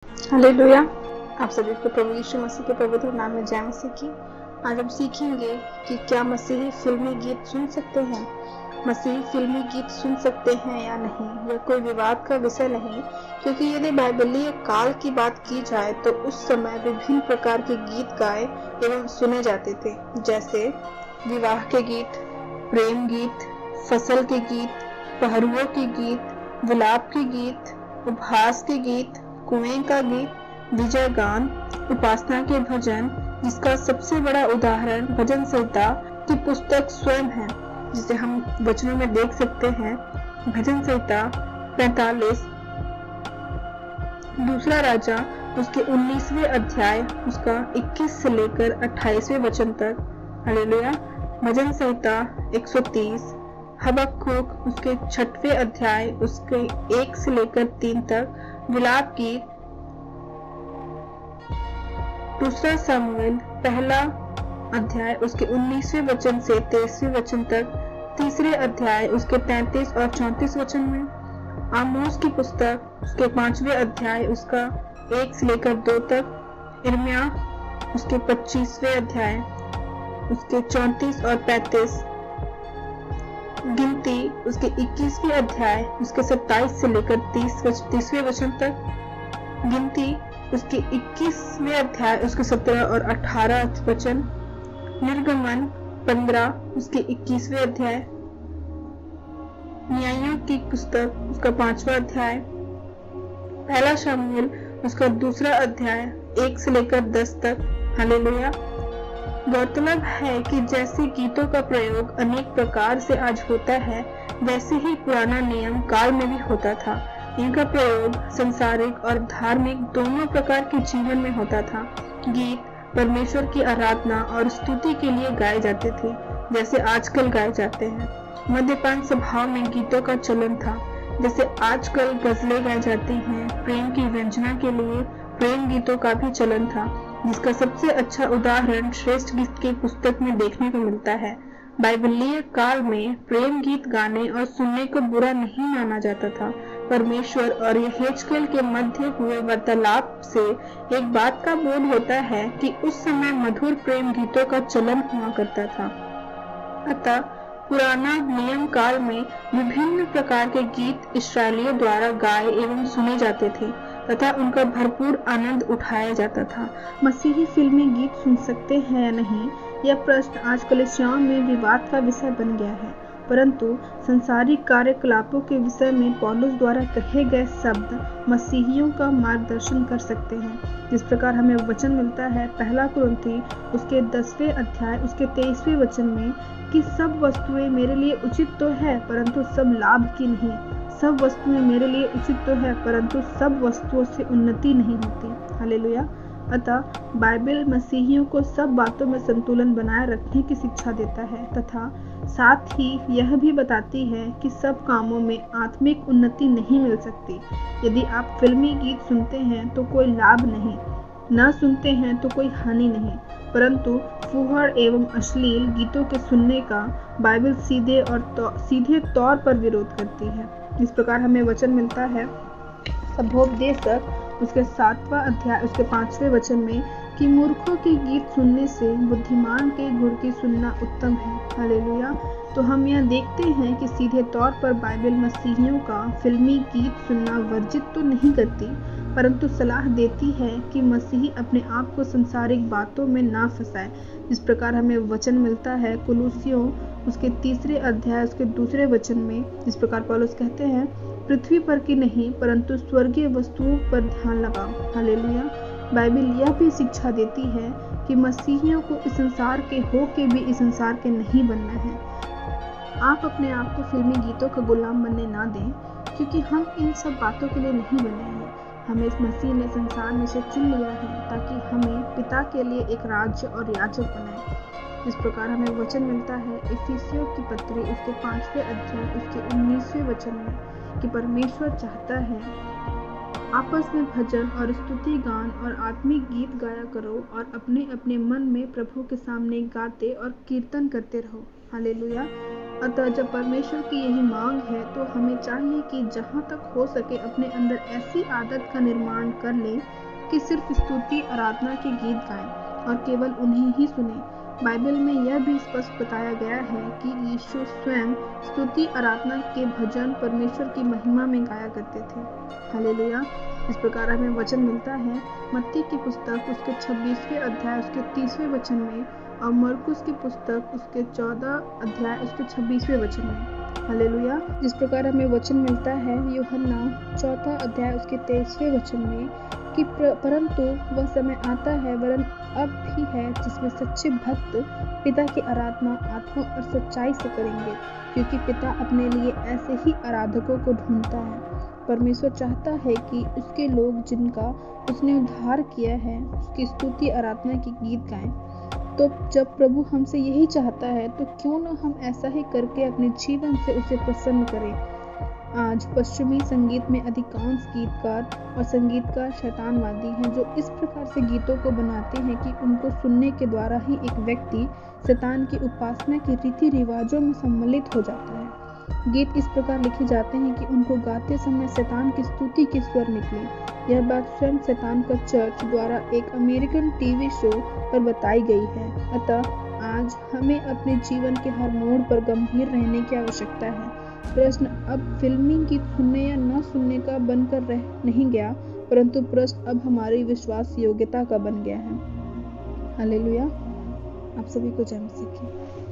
Hallelujah. आप सभी को प्रभु यीशु मसीह के पवित्र नाम में जय मसीह की। आज हम सीखेंगे कि क्या मसीही फिल्मी गीत सुन सकते हैं। मसीही फिल्मी गीत सुन सकते हैं या नहीं, यह कोई विवाद का विषय नहीं, क्योंकि यदि बाइबलीय काल की बात की जाए तो उस समय विभिन्न प्रकार के गीत गाए एवं सुने जाते थे, जैसे विवाह के गीत, प्रेम गीत, फसल के गीत, पहरुओं के गीत, विलाप के गीत, उपहास के गीत, कुएं का गीत, विजय गान, उपासना के भजन, जिसका सबसे बड़ा उदाहरण भजन संहिता की पुस्तक स्वयं है, जिसे हम वचनों में देख सकते हैं। भजन संहिता 45, दूसरा राजा उसके 19वें अध्याय उसका 21 से लेकर 28वें वचन तक। हालेलुया। भजन संहिता 130, हबक्कुक उसके 6वें अध्याय उसके 1 से लेकर 3 तक। विलाप गीत, दूसरा शमूएल पहला अध्याय उसके 19वें वचन से 23वें वचन तक। तीसरे अध्याय उसके 33 और 34 वचन में। आमोस की पुस्तक उसके 5वें अध्याय उसका 1 से लेकर 2 तक। इर्मिया उसके 25वें अध्याय उसके 34 और 35। गिनती उसके 21वें अध्याय उसके 27 से लेकर 30वें वचन तक। गिनती उसके 21वें अध्याय उसके 17 और 18 वचन। निर्गमन 15 उसके 21वें अध्याय। न्यायों की पुस्तक उसका 5वां अध्याय। पहला शमूएल उसका 2 अध्याय 1 से लेकर 10 तक। हालेलुया। गौरतलब है कि जैसे गीतों का प्रयोग अनेक प्रकार से आज होता है, वैसे ही पुराना नियम काल में भी होता था। इनका प्रयोग संसारिक और धार्मिक दोनों प्रकार के जीवन में होता था। गीत परमेश्वर की आराधना और स्तुति के लिए गाए जाते थे, जैसे आजकल गाए जाते हैं। मद्यपान सभाओं में गीतों का चलन था, जैसे आजकल गजलें गाई जाती हैं। प्रेम की व्यंजना के लिए प्रेम गीतों का भी चलन था, जिसका सबसे अच्छा उदाहरण श्रेष्ठ गीत की पुस्तक में देखने को मिलता है। बाइबलीय काल में प्रेम गीत गाने और सुनने को बुरा नहीं माना जाता था। परमेश्वर और यहेजकेल के मध्य हुए वार्तालाप से एक बात का बोध होता है कि उस समय मधुर प्रेम गीतों का चलन हुआ करता था। अतः पुराना नियम काल में विभिन्न प्रकार के गीत इस्राएलियों द्वारा गाए एवं सुने जाते थे तथा उनका भरपूर आनंद उठाया जाता था। मसीही फिल्मी गीत सुन सकते हैं या नहीं, यह प्रश्न आज कलीसियाओं में विवाद का विषय बन गया है, परंतु सांसारिक कार्यकलापों के विषय में पौलुस द्वारा कहे गए शब्द मसीहियों का मार्गदर्शन कर सकते हैं। जिस प्रकार हमें वचन मिलता है पहला कुरिन्थी उसके 10वें अध्याय उसके 23वें वचन में कि सब वस्तुएं मेरे लिए उचित तो है, परंतु सब लाभ की नहीं। सब वस्तुएं मेरे लिए उचित तो है, परंतु सब वस्तुओं से उन्नति नहीं होती। हालेलुया। अतः बाइबल मसीहियों को सब बातों में संतुलन बनाए रखने की शिक्षा देता है तथा साथ ही यह भी बताती है कि सब कामों में आत्मिक उन्नति नहीं मिल सकती। यदि आप फिल्मी गीत सुनते हैं तो कोई लाभ नहीं, न सुनते हैं तो कोई हानि नहीं, परंतु फूहड़ एवं अश्लील गीतों के सुनने का बाइबल सीधे तौर पर विरोध करती है। इस प्रकार हमें वचन मिलता है सभोपदेशक उसके 7वां अध्याय उसके 5वें वचन में कि मूर्खों के गीत सुनने से बुद्धिमान के गुण सुनना उत्तम है। हालेलुया। तो हम यह देखते हैं कि सीधे तौर पर बाइबल मसीहियों का फिल्मी गीत सुनना वर्जित तो नहीं करती, परंतु सलाह देती है कि मसीही अपने आप को संसारिक बातों में ना फंसाए। जिस प्रकार हमें वचन मिलता है कुलुस्सियों उसके 3 अध्याय उसके 2 वचन में, जिस प्रकार पौलुस कहते हैं पृथ्वी पर की नहीं परंतु स्वर्गीय वस्तुओं पर ध्यान लगाओ। हालेलुया। बाइबल यह भी शिक्षा देती है कि मसीहियों को इस संसार के हो के भी इस संसार के नहीं बनना है। आप अपने आप को फिल्मी गीतों का गुलाम बनने ना दें, क्योंकि हम इन सब बातों के लिए नहीं बने हैं। हमें इस मसीह ने संसार में से चुन लिया है ताकि हमें पिता के लिए एक राज्य और याजक बनाए। इस प्रकार हमें वचन मिलता है इफिसियों की पत्री उसके 5वें अध्याय उसके 19वें वचन में कि परमेश्वर चाहता है आपस में भजन और स्तुति गान और आत्मिक गीत गाया करो और अपने अपने मन में प्रभु के सामने गाते और कीर्तन करते रहो। हालेलुया। अतः जब परमेश्वर की यही मांग है तो हमें चाहिए कि जहाँ तक हो सके अपने अंदर ऐसी आदत का निर्माण कर लें कि सिर्फ स्तुति आराधना के गीत गाएं और केवल उन्हें ही सुने। बाइबल में यह भी स्पष्ट बताया गया है कि यीशु स्वयं स्तुति आराधना के भजन परमेश्वर की महिमा में गाया करते थे। हालेलुया। इस प्रकार हमें वचन मिलता है मत्ती की पुस्तक उसके 26वें अध्याय उसके 30वें वचन में और मरकुस की पुस्तक उसके 14 अध्याय उसके 26वें वचन में। हालेलुया। जिस प्रकार हमें वचन मिलता है यूहन्ना 4 अध्याय उसके 23वें वचन में कि परंतु वह समय आता है वरन अब भी है जिसमें सच्चे भक्त पिता की आराधना आत्मा और सच्चाई से करेंगे, क्योंकि पिता अपने लिए ऐसे ही आराधकों को ढूंढता है। परमेश्वर चाहता है कि उसके लोग जिनका उसने उद्धार किया है उसकी स्तुति आराधना के गीत गाएं। तो जब प्रभु हमसे यही चाहता है तो क्यों न हम ऐसा ही करके अपने जीवन से उसे प्रसन्न करें। आज पश्चिमी संगीत में अधिकांश गीतकार और संगीतकार शैतानवादी हैं जो इस प्रकार से गीतों को बनाते हैं कि उनको सुनने के द्वारा ही एक व्यक्ति शैतान की उपासना के रीति रिवाजों में सम्मिलित हो जाता है। गीत इस प्रकार लिखे जाते हैं कि उनको गाते समय शैतान की स्तुति के स्वर निकले। यह बात स्वयं शैतान का चर्च द्वारा एक अमेरिकन टीवी शो पर बताई गई है। अतः आज हमें अपने जीवन के हर मोड़ पर गंभीर रहने की आवश्यकता है। प्रश्न अब फिल्मी गीत सुनने या न सुनने का बनकर रह नहीं गया, परंतु प्रश्न अब हमारी विश्वास योग्यता का बन गया है। हालेलुया। आप सभी को जय मसीह की।